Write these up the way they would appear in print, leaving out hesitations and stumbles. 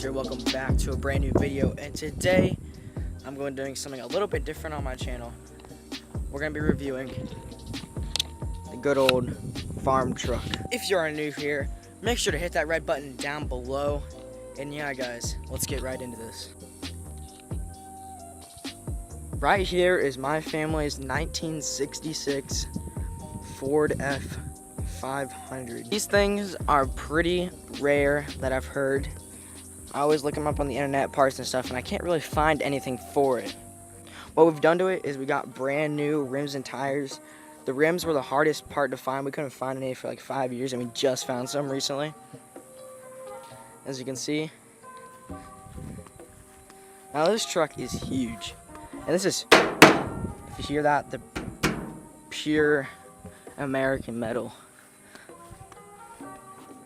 Here, welcome back to a brand new video, and today I'm going to be doing something a little bit different on my channel. We're going to be reviewing the good old farm truck. If you are new here, make sure to hit that red button down below, and yeah guys, let's get right into this. Right here is my family's 1966 Ford F500. These things are pretty rare that I've heard. I always look them up on the internet, parts and stuff, and I can't really find anything for it. What we've done to it is we got brand new rims and tires. The rims were the hardest part to find. We couldn't find any for like 5 years, and we just found some recently. As you can see. Now this truck is huge. And this is, if you hear that, the pure American metal.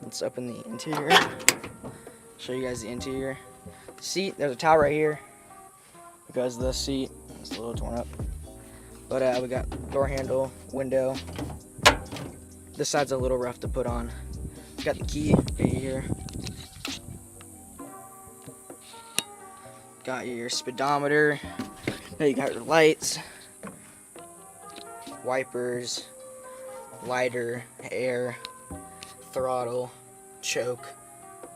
Let's open the interior. Show you guys the interior. Seat, there's a towel right here because the seat is a little torn up. But we got door handle, window. This side's a little rough to put on. Got the key right here. Got your speedometer. Now you got your lights, wipers, lighter, air, throttle, choke,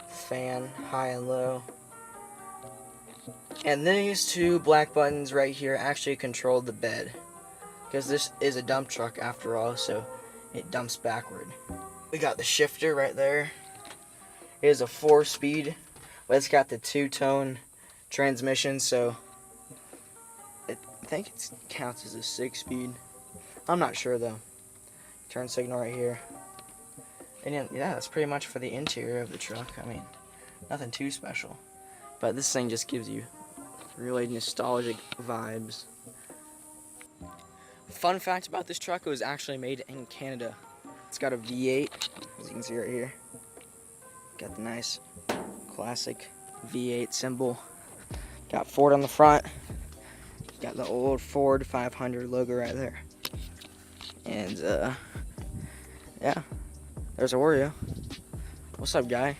fan, high and low. And these two black buttons right here actually control the bed, because this is a dump truck after all, so it dumps backward. We got the shifter right there. It is a 4-speed, but it's got the 2-tone transmission, so I think it counts as a 6-speed. I'm not sure though. Turn signal right here. And yeah, that's pretty much for the interior of the truck. I mean, nothing too special. But this thing just gives you really nostalgic vibes. Fun fact about this truck, it was actually made in Canada. It's got a V8, as you can see right here. Got the nice classic V8 symbol. Got Ford on the front. Got the old Ford 500 logo right there. And yeah. There's Oreo. What's up, guy?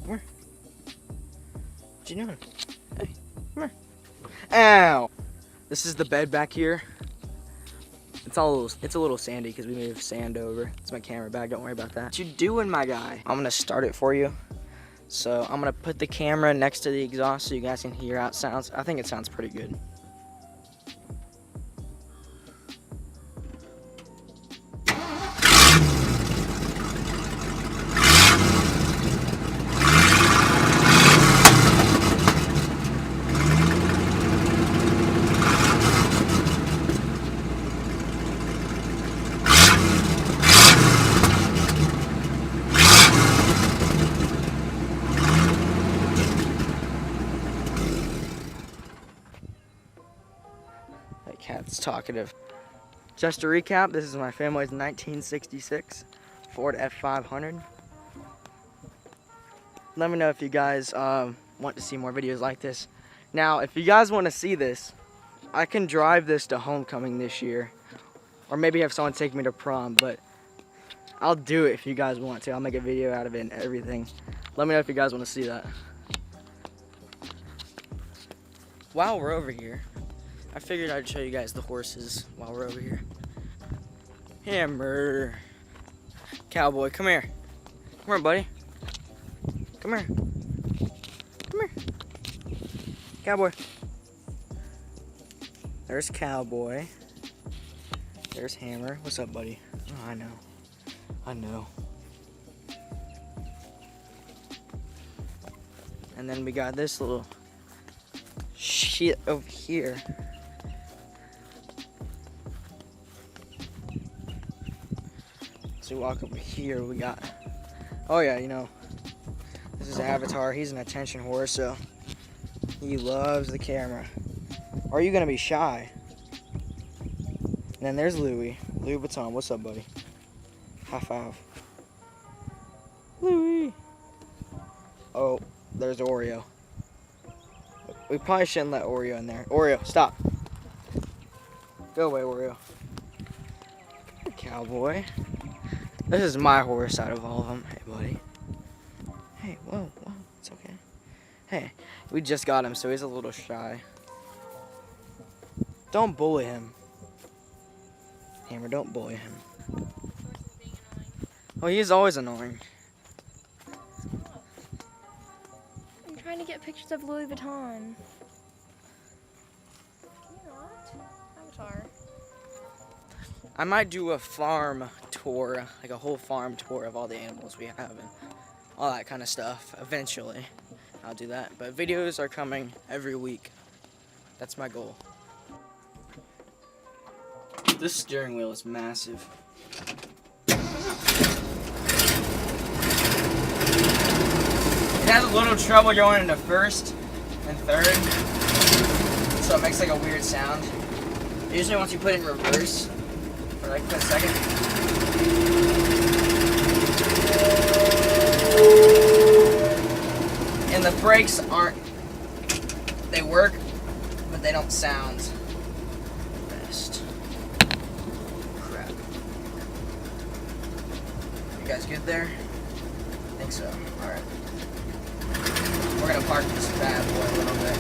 Come here. What you doing? Hey, come here. Ow! This is the bed back here. It's a little sandy because we moved sand over. It's my camera bag. Don't worry about that. What you doing, my guy? I'm gonna start it for you. So I'm gonna put the camera next to the exhaust so you guys can hear how it sounds. I think it sounds pretty good. That cat's talkative. Just to recap, this is my family's 1966 Ford F500. Let me know if you guys want to see more videos like this. Now, if you guys want to see this, I can drive this to homecoming this year. Or maybe have someone take me to prom, but I'll do it if you guys want to. I'll make a video out of it and everything. Let me know if you guys want to see that. While we're over here, I figured I'd show you guys the horses while we're over here. Hammer. Cowboy, come here. Come here, buddy. Come here. Come here. Cowboy. There's Cowboy. There's Hammer. What's up, buddy? Oh, I know. And then we got this little shit over here. So we walk over here, we got, oh yeah, you know, this is Avatar. He's an attention whore, so he loves the camera. Or are you gonna be shy? And then there's Louis Vuitton. What's up, buddy? High five. Louis. Oh, there's Oreo. We probably shouldn't let Oreo in there. Oreo, stop. Go away, Oreo. Cowboy. This is my horse out of all of them. Hey, buddy. Hey, whoa, it's okay. Hey, we just got him, so he's a little shy. Don't bully him. Hammer, don't bully him. Oh, he's always annoying. I'm trying to get pictures of Louis Vuitton. You're not. Avatar. I might do a farm tour, like a whole farm tour of all the animals we have and all that kind of stuff. Eventually, I'll do that. But videos are coming every week. That's my goal. This steering wheel is massive. It has a little trouble going into first and third, so it makes like a weird sound. Usually once you put it in reverse, or like a second, and the brakes aren't, they work, but they don't sound best. Crap. You guys good there? I think so. Alright. We're gonna park this bad boy a little bit.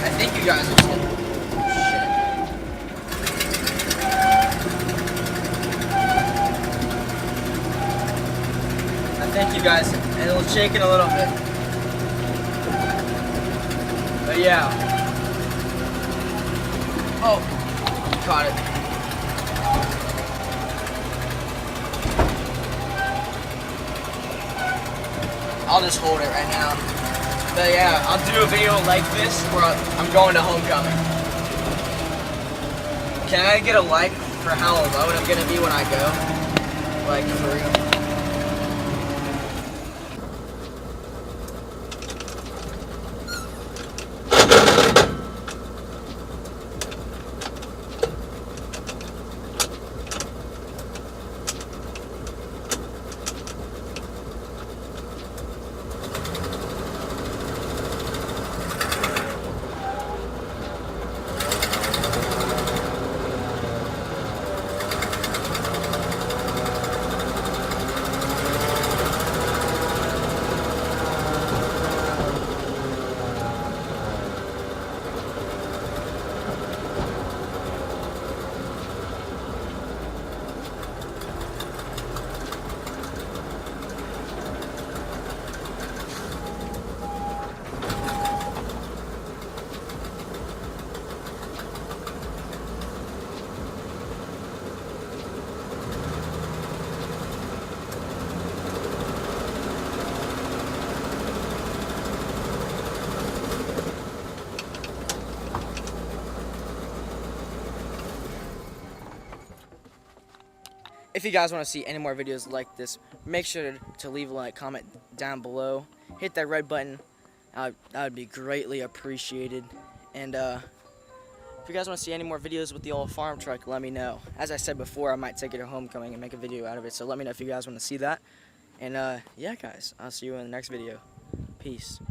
I think you guys are still. Shit. I think you guys, and it'll shake it a little bit. But yeah. Oh, caught it. I'll just hold it right now. But yeah, I'll do a video like this where I'm going to homecoming. Can I get a like for how loud I'm gonna be when I go? Like, for real. If you guys want to see any more videos like this, make sure to leave a like, comment down below. Hit that red button. That would be greatly appreciated. And if you guys want to see any more videos with the old farm truck, let me know. As I said before, I might take it to homecoming and make a video out of it. So let me know if you guys want to see that. And yeah, guys, I'll see you in the next video. Peace.